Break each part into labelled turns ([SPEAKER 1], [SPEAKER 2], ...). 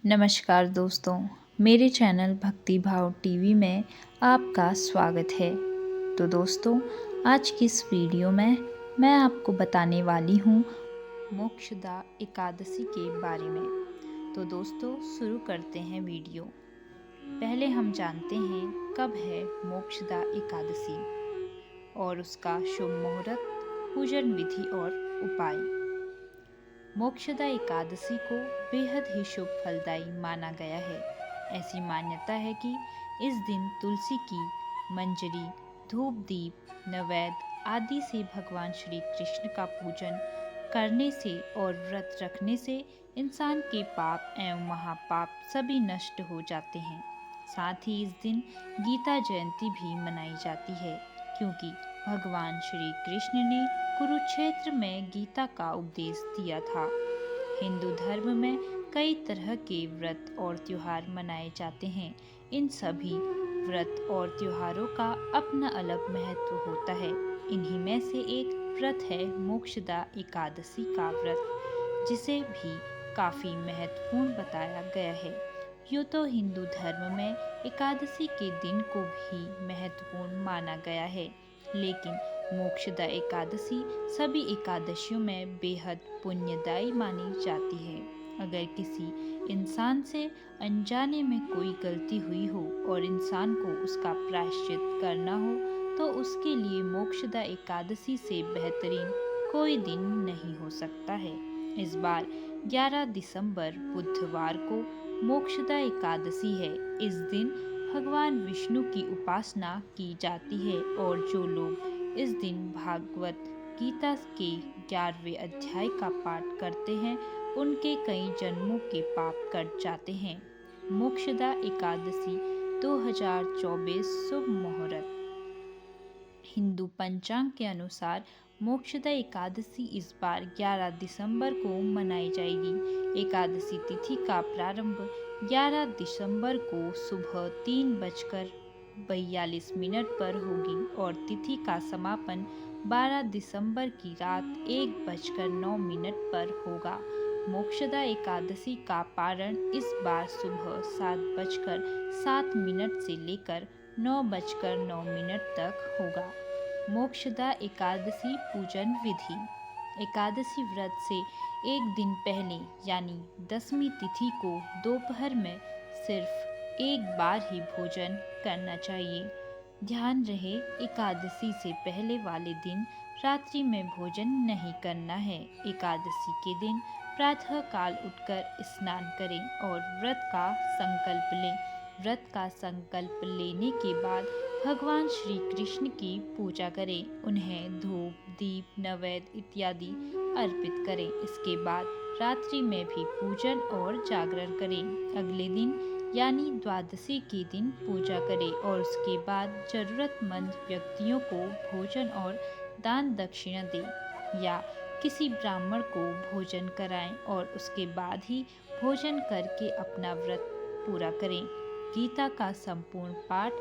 [SPEAKER 1] नमस्कार दोस्तों, मेरे चैनल भक्ति भाव टीवी में आपका स्वागत है। तो दोस्तों, आज की इस वीडियो में मैं आपको बताने वाली हूँ मोक्षदा एकादशी के बारे में। तो दोस्तों, शुरू करते हैं वीडियो। पहले हम जानते हैं कब है मोक्षदा एकादशी और उसका शुभ मुहूर्त, पूजन विधि और उपाय। मोक्षदा एकादशी को बेहद ही शुभ फलदायी माना गया है। ऐसी मान्यता है कि इस दिन तुलसी की मंजरी, धूप दीप, नैवेद्य आदि से भगवान श्री कृष्ण का पूजन करने से और व्रत रखने से इंसान के पाप एवं महापाप सभी नष्ट हो जाते हैं। साथ ही इस दिन गीता जयंती भी मनाई जाती है, क्योंकि भगवान श्री कृष्ण ने कुरुक्षेत्र में गीता का उपदेश दिया था। हिंदू धर्म में कई तरह के व्रत और त्योहार मनाए जाते हैं। इन सभी व्रत और त्योहारों का अपना अलग महत्व होता है। इन्हीं में से एक व्रत है मोक्षदा एकादशी का व्रत, जिसे भी काफी महत्वपूर्ण बताया गया है। यूँ तो हिंदू धर्म में एकादशी के दिन को भी महत्वपूर्ण माना गया है, लेकिन मोक्षदा एकादशी सभी एकादशियों में बेहद पुण्यदायी मानी जाती है। अगर किसी इंसान से अनजाने में कोई गलती हुई हो और इंसान को उसका प्रायश्चित करना हो, तो उसके लिए मोक्षदा एकादशी से बेहतरीन कोई दिन नहीं हो सकता है। इस बार 11 दिसंबर बुधवार को मोक्षदा एकादशी है। इस दिन भगवान विष्णु की उपासना की जाती है और जो लोग इस दिन भागवत गीता के 11वें अध्याय का पाठ करते हैं, उनके कई जन्मों के पाप कट जाते हैं। मोक्षदा एकादशी 2024 शुभ मुहूर्त। हिंदू पंचांग के अनुसार मोक्षदा एकादशी इस बार 11 दिसंबर को मनाई जाएगी। एकादशी तिथि का प्रारंभ 11 दिसंबर को सुबह 3:42 पर होगी और तिथि का समापन 12 दिसंबर की रात 1:09 पर होगा। मोक्षदा एकादशी का पारण इस बार सुबह 7:07 से लेकर 9:09 तक होगा। मोक्षदा एकादशी पूजन विधि। एकादशी व्रत से एक दिन पहले यानी 10वीं तिथि को दोपहर में सिर्फ एक बार ही भोजन करना चाहिए। ध्यान रहे, एकादशी से पहले वाले दिन रात्रि में भोजन नहीं करना है। एकादशी के दिन प्रातः काल उठकर स्नान करें और व्रत का संकल्प लें। व्रत का संकल्प लेने के बाद भगवान श्री कृष्ण की पूजा करें। उन्हें धूप दीप नैवेद्य इत्यादि अर्पित करें। इसके बाद रात्रि में भी पूजन और जागरण करें। अगले दिन यानी द्वादशी के दिन पूजा करें और उसके बाद जरूरतमंद व्यक्तियों को भोजन और दान दक्षिणा दें या किसी ब्राह्मण को भोजन कराएं और उसके बाद ही भोजन करके अपना व्रत पूरा करें। गीता का संपूर्ण पाठ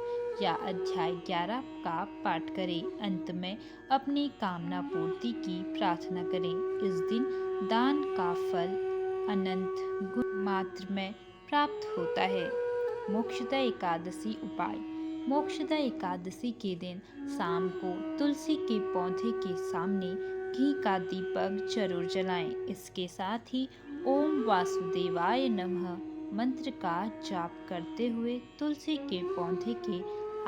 [SPEAKER 1] या अध्याय 11 का पाठ करें। अंत में अपनी कामना पूर्ति की प्रार्थना करें। इस दिन दान का फल अनंत गुण मात्र में प्राप्त होता है। मोक्षदा एकादशी उपाय। मोक्षदा एकादशी के दिन शाम को तुलसी के पौधे के सामने घी का दीपक जरूर जलाएं। इसके साथ ही ओम वासुदेवाय नमः मंत्र का जाप करते हुए तुलसी के पौधे के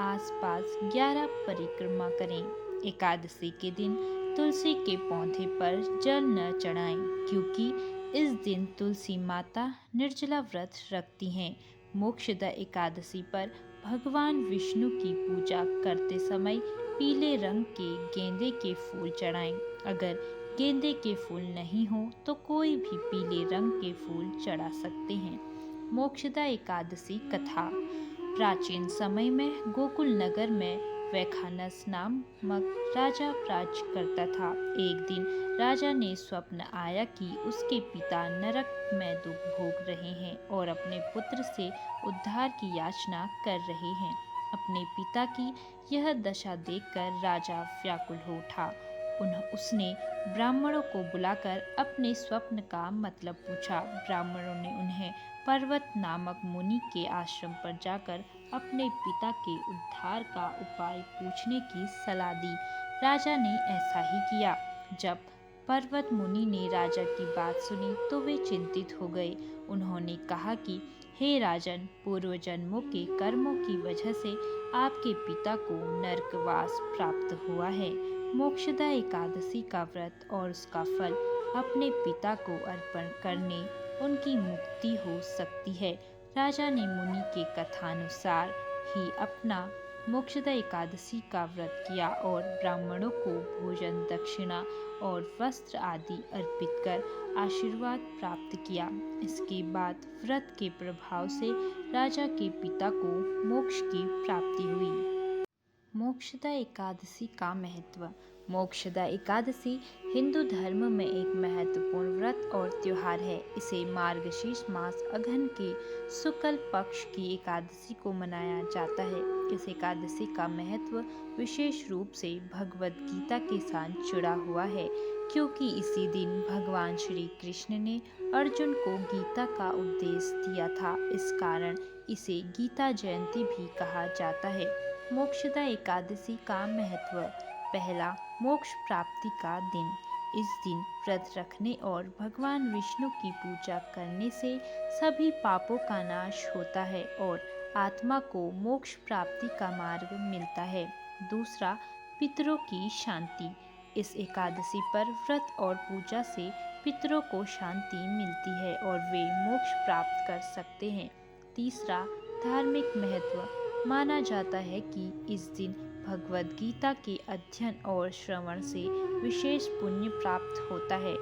[SPEAKER 1] आसपास 11 परिक्रमा करें। एकादशी के दिन तुलसी के पौधे पर जल न चढ़ाएं, क्योंकि इस दिन तुलसी माता निर्जला व्रत रखती हैं। मोक्षदा एकादशी पर भगवान विष्णु की पूजा करते समय पीले रंग के गेंदे के फूल चढ़ाएं। अगर गेंदे के फूल नहीं हो तो कोई भी पीले रंग के फूल चढ़ा सकते हैं। मोक्षदा एकादशी कथा। प्राचीन समय में गोकुल नगर में वैखानस नामक राजा राज्य करता था। एक दिन राजा ने स्वप्न आया कि उसके पिता नरक में दुख भोग रहे हैं और अपने पुत्र से उद्धार की याचना कर रहे हैं। अपने पिता की यह दशा देखकर राजा व्याकुल हो उठा। उसने ब्राह्मणों को बुलाकर अपने स्वप्न का मतलब पूछा। ब्राह्मणों ने उन्हें पर्वत नामक मुनि के आश्रम पर जाकर अपने पिता के उद्धार का उपाय पूछने की सलाह दी। राजा ने ऐसा ही किया। जब पर्वत मुनि ने राजा की बात सुनी तो वे चिंतित हो गए। उन्होंने कहा कि हे राजन, पूर्व जन्मों के कर्मों की वजह से आपके पिता को नरकवास प्राप्त हुआ है। मोक्षदा एकादशी का व्रत और उसका फल अपने पिता को अर्पण करने उनकी मुक्ति हो सकती है। राजा ने मुनि के कथानुसार ही अपना मोक्षदा एकादशी का व्रत किया और ब्राह्मणों को भोजन, दक्षिणा और वस्त्र आदि अर्पित कर आशीर्वाद प्राप्त किया। इसके बाद व्रत के प्रभाव से राजा के पिता को मोक्ष की प्राप्ति हुई। मोक्षदा एकादशी का महत्व। मोक्षदा एकादशी हिंदू धर्म में एक महत्वपूर्ण व्रत और त्योहार है। इसे मार्गशीर्ष मास अघन के शुक्ल पक्ष की एकादशी को मनाया जाता है। इस एकादशी का महत्व विशेष रूप से भगवद गीता के साथ जुड़ा हुआ है, क्योंकि इसी दिन भगवान श्री कृष्ण ने अर्जुन को गीता का उपदेश दिया था। इस कारण इसे गीता जयंती भी कहा जाता है। मोक्षदा एकादशी का महत्व। पहला, मोक्ष प्राप्ति का दिन। इस दिन व्रत रखने और भगवान विष्णु की पूजा करने से सभी पापों का नाश होता है और आत्मा को मोक्ष प्राप्ति का मार्ग मिलता है। दूसरा, पितरों की शांति। इस एकादशी पर व्रत और पूजा से पितरों को शांति मिलती है और वे मोक्ष प्राप्त कर सकते हैं। तीसरा, धार्मिक महत्व। माना जाता है कि इस दिन भगवद गीता के अध्ययन और श्रवण से विशेष पुण्य प्राप्त होता है।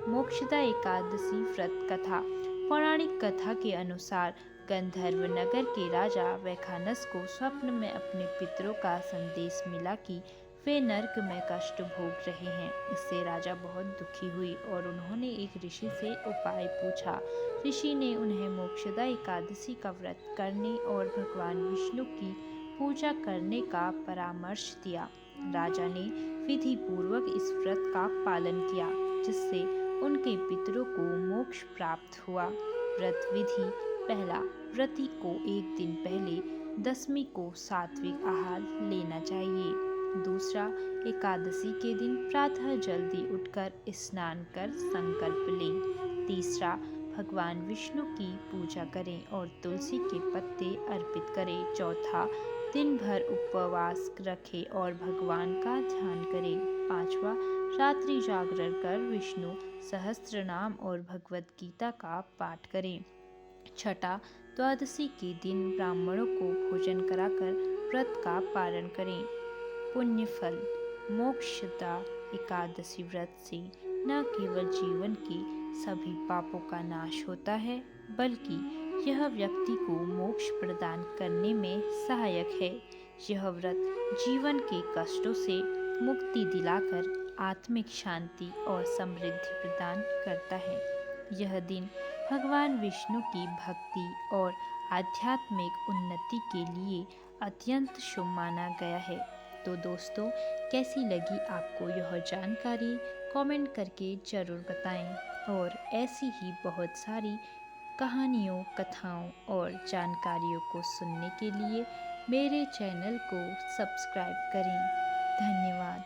[SPEAKER 1] मोक्षदा एकादशी व्रत कथा। पौराणिक कथा के अनुसार गंधर्व नगर के राजा वैखानस को स्वप्न में अपने पितरों का संदेश मिला कि वे नरक में कष्ट भोग रहे हैं। इससे राजा बहुत दुखी हुई और उन्होंने एक ऋषि से उपाय पूछा। ऋषि ने उन्हें मोक्षदा एकादशी का व्रत करने और भगवान विष्णु की पूजा करने का परामर्श दिया। राजा ने विधि पूर्वक इस व्रत का पालन किया, जिससे उनके पितरों को मोक्ष प्राप्त हुआ। व्रत विधि। पहला, व्रती को एक दिन पहले दशमी को सात्विक आहार लेना चाहिए। दूसरा, एकादशी के दिन प्रातः जल्दी उठकर स्नान कर संकल्प लें। तीसरा, भगवान विष्णु की पूजा करें और तुलसी के पत्ते अर्पित करें। चौथा, दिन भर उपवास रखें और भगवान का ध्यान करें। पांचवा, रात्रि जागरण कर विष्णु सहस्त्र नाम और भगवद गीता का पाठ करें। छठा, द्वादशी के दिन ब्राह्मणों को भोजन कराकर व्रत का पारण करें। पुण्य फल। मोक्षदा एकादशी व्रत से न केवल जीवन के सभी पापों का नाश होता है, बल्कि यह व्यक्ति को मोक्ष प्रदान करने में सहायक है। यह व्रत जीवन के कष्टों से मुक्ति दिलाकर आत्मिक शांति और समृद्धि प्रदान करता है। यह दिन भगवान विष्णु की भक्ति और आध्यात्मिक उन्नति के लिए अत्यंत शुभ माना गया है। तो दोस्तों, कैसी लगी आपको यह जानकारी? कमेंट करके ज़रूर बताएं और ऐसी ही बहुत सारी कहानियों, कथाओं और जानकारियों को सुनने के लिए मेरे चैनल को सब्सक्राइब करें। धन्यवाद।